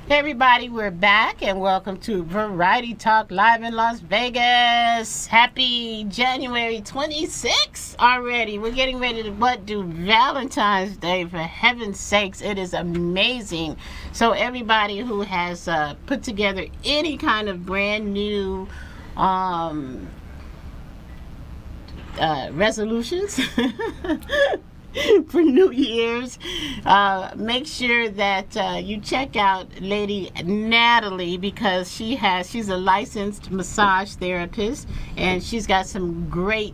Hey everybody, we're back and welcome to Variety Talk live in Las Vegas. Happy January 26th already. We're getting ready to do Valentine's Day. For heaven's sakes, it is amazing. So everybody who has put together any kind of brand new resolutions for New Year's, make sure that you check out Lady Natalie, because she's a licensed massage therapist, and she's got some great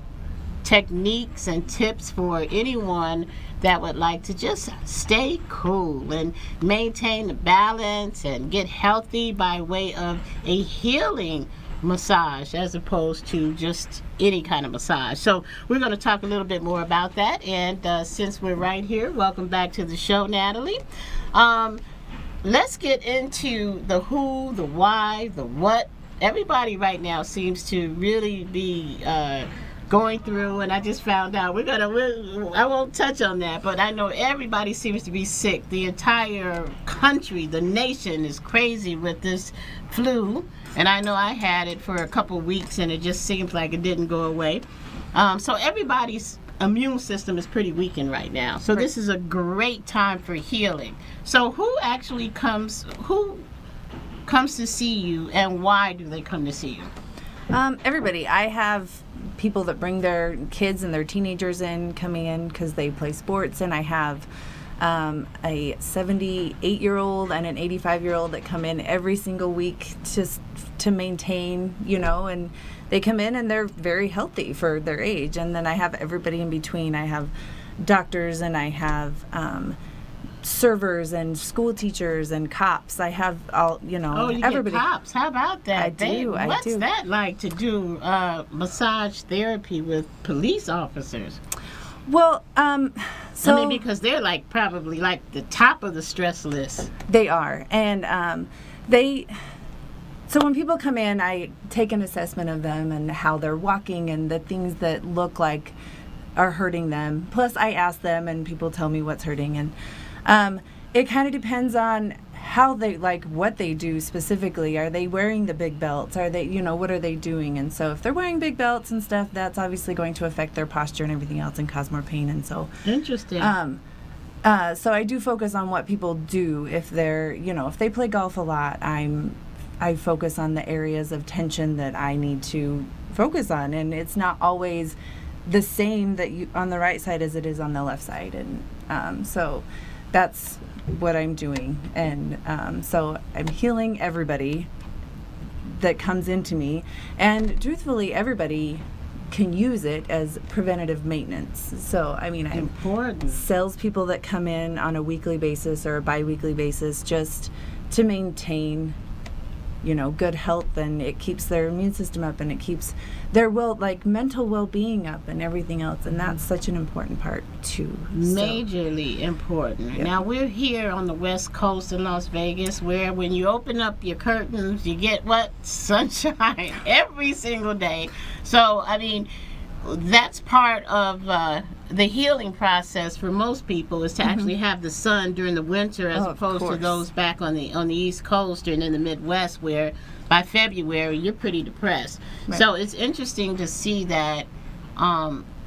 techniques and tips for anyone that would like to just stay cool and maintain the balance and get healthy by way of a healing massage as opposed to just any kind of massage. So we're going to talk a little bit more about that, and since we're right here, welcome back to the show, Natalie. Let's get into the who, the why, the what. Everybody right now seems to really be going through, and I just found out I won't touch on that, but I know everybody seems to be sick. The entire country, the nation is crazy with this flu, and I know I had it for a couple weeks and it just seems like it didn't go away. So everybody's immune system is pretty weakened right now, so This is a great time for healing. So who comes to see you, and why do they come to see you? Everybody. I have people that bring their kids and their teenagers coming in because they play sports, and I have a 78-year-old and an 85-year-old that come in every single week just to maintain, and they come in and they're very healthy for their age. And then I have everybody in between. I have doctors, and I have servers and school teachers and cops. I have all, Oh, you everybody. get cops. How about that? I do. What's that like to do massage therapy with police officers? Well, because they're probably the top of the stress list. They are, and So when people come in, I take an assessment of them and how they're walking and the things that look like are hurting them. Plus, I ask them, and people tell me what's hurting, and it kind of depends on how they, what they do specifically. Are they wearing the big belts? Are they, what are they doing? And so if they're wearing big belts and stuff, that's obviously going to affect their posture and everything else and cause more pain. And so interesting. So I do focus on what people do. If they're, if they play golf a lot, I focus on the areas of tension that I need to focus on, and it's not always the same on the right side as it is on the left side. And so that's what I'm doing. And so I'm healing everybody that comes into me. And truthfully, everybody can use it as preventative maintenance. So, I important salespeople that come in on a weekly basis or a bi-weekly basis just to maintain good health, and it keeps their immune system up, and it keeps their mental well-being up and everything else, and that's such an important part too. Majorly important. Yeah. Now we're here on the West Coast in Las Vegas, where when you open up your curtains, you get sunshine every single day. So that's part of the healing process for most people, is to actually have the sun during the winter, as opposed to those back on the East Coast and in the Midwest, where by February you're pretty depressed. Right. So it's interesting to see that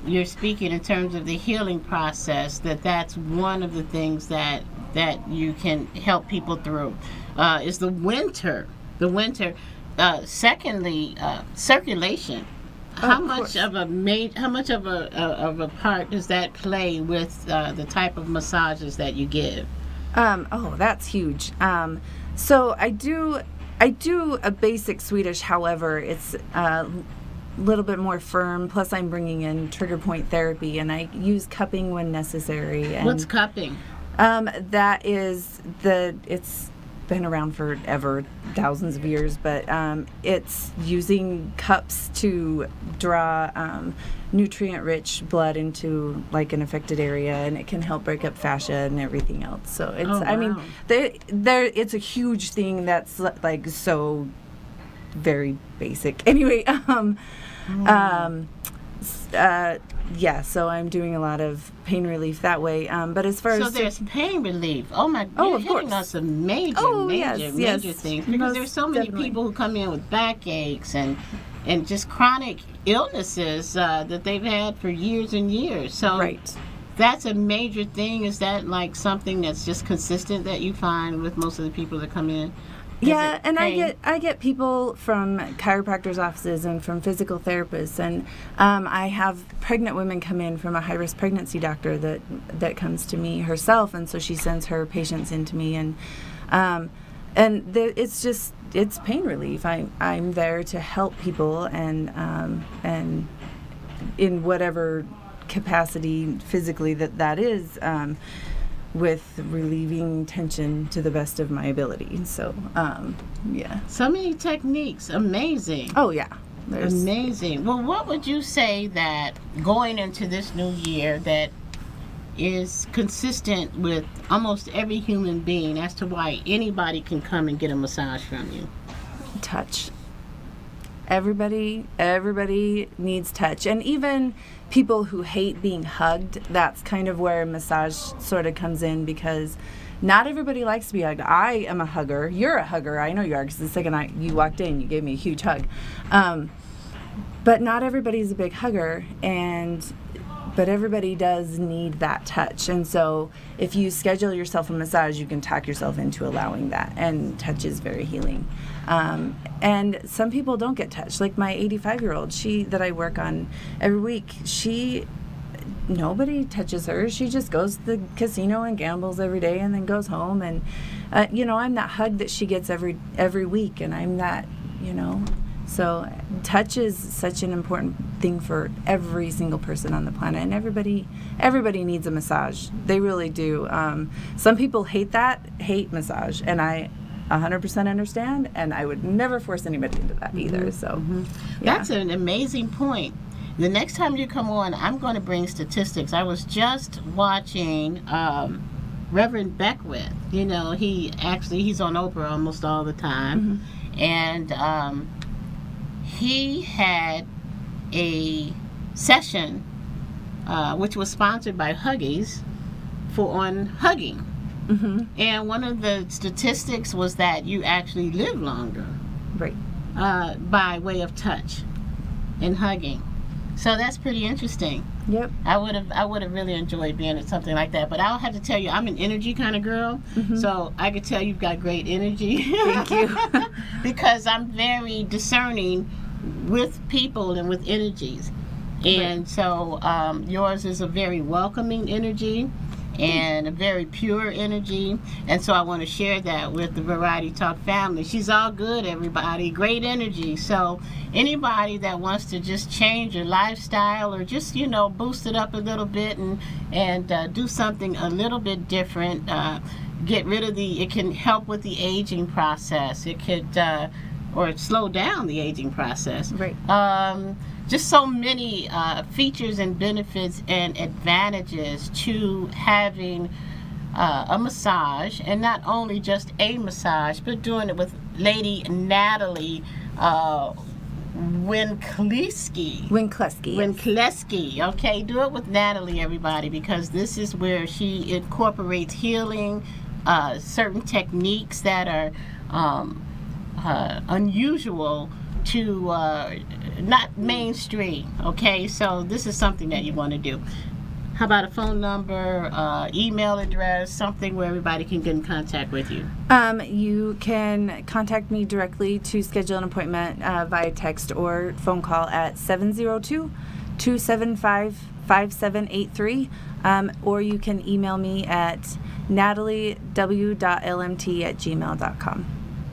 you're speaking in terms of the healing process, that's one of the things that you can help people through, is the winter. Secondly, circulation. How much of a part does that play with the type of massages that you give? That's huge. So I do a basic Swedish. However, it's a little bit more firm. Plus, I'm bringing in trigger point therapy, and I use cupping when necessary. And what's cupping? That is it's been around forever, thousands of years, but it's using cups to draw nutrient-rich blood into an affected area, and it can help break up fascia and everything else. So it's, it's a huge thing that's so very basic. Anyway, Yeah, so I'm doing a lot of pain relief that way. But as far So as there's pain relief. Oh my! Oh, You're of hitting course. on some major, Oh, major, yes, major yes. things because Most there's so many definitely. people who come in with backaches and just chronic illnesses that they've had for years and years. So right. that's a major thing. Is that like something that's just consistent that you find with most of the people that come in? Is Yeah, it and pain? I get people from chiropractors' offices and from physical therapists, and I have pregnant women come in from a high risk pregnancy doctor that comes to me herself, and so she sends her patients into me, and it's pain relief. I'm there to help people, and in whatever capacity physically that is. With relieving tension to the best of my ability. So, yeah. So many techniques. Amazing. Oh, yeah. There's Amazing. Well, what would you say that going into this new year that is consistent with almost every human being as to why anybody can come and get a massage from you? touch. Everybody needs touch. And even people who hate being hugged, that's kind of where massage sort of comes in, because not everybody likes to be hugged. I am a hugger. You're a hugger. I know you are, because the second you walked in, you gave me a huge hug. But not everybody's a big hugger, but everybody does need that touch. And so if you schedule yourself a massage, you can talk yourself into allowing that. And touch is very healing. And some people don't get touched. Like my 85-year-old, that I work on every week, nobody touches her. She just goes to the casino and gambles every day and then goes home. And, I'm that hug that she gets every week. And I'm that, So touch is such an important thing for every single person on the planet, and everybody needs a massage. They really do. Some people hate massage, and I 100% understand, and I would never force anybody into that either. So yeah. That's an amazing point. The next time you come on, I'm going to bring statistics. I was just watching Reverend Beckwith. He's on Oprah almost all the time, and he had a session which was sponsored by Huggies on hugging. And one of the statistics was that you actually live longer, Right. By way of touch and hugging. So that's pretty interesting. Yep. I would have really enjoyed being at something like that. But I'll have to tell you, I'm an energy kind of girl, so I could tell you've got great energy. Thank you. Because I'm very discerning with people and with energies. And so yours is a very welcoming energy and a very pure energy. And so I want to share that with the Variety Talk family. She's all good, everybody. Great energy. So anybody that wants to just change your lifestyle or just, boost it up a little bit and do something a little bit different, get rid of it can help with the aging process. It could, or slow down the aging process. Right. Just so many features and benefits and advantages to having a massage, and not only just a massage, but doing it with Lady Natalie Winkleski. Okay, do it with Natalie, everybody, because this is where she incorporates healing, certain techniques that are unusual to not mainstream. Okay, so this is something that you want to do. How about a phone number, email address, something where everybody can get in contact with you? You can contact me directly to schedule an appointment via text or phone call at 702-275-5783, or you can email me at nataliew.lmt@gmail.com.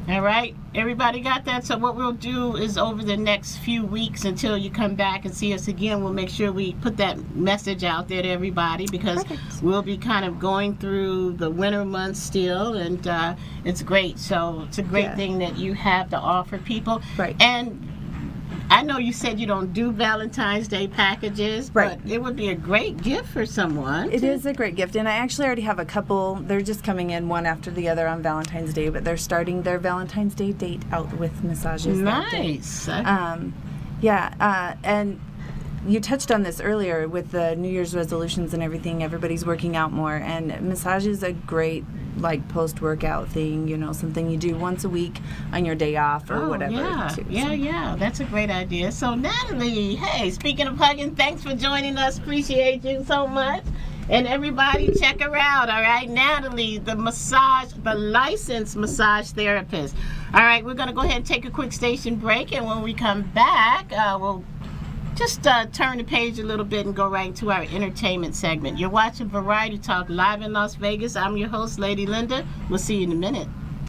All right, everybody got that? So what we'll do is over the next few weeks until you come back and see us again, we'll make sure we put that message out there to everybody, because we'll be kind of going through the winter months still, and it's great. So it's a great thing that you have to offer people. Right. And I know you said you don't do Valentine's Day packages, but it would be a great gift for someone. It is a great gift, and I actually already have a couple. They're just coming in one after the other on Valentine's Day, but they're starting their Valentine's Day date out with massages. Nice. And you touched on this earlier with the New Year's resolutions and everything. Everybody's working out more, and massage is a great like post-workout thing. You know, something you do once a week on your day off or whatever. Yeah, too. yeah, that's a great idea. So Natalie, hey, speaking of hugging, thanks for joining us. Appreciate you so much. And everybody check her out, all right? Natalie, the licensed massage therapist. All right, we're going to go ahead and take a quick station break, and when we come back, we'll just turn the page a little bit and go right into our entertainment segment. You're watching Variety Talk live in Las Vegas. I'm your host, Lady Linda. We'll see you in a minute.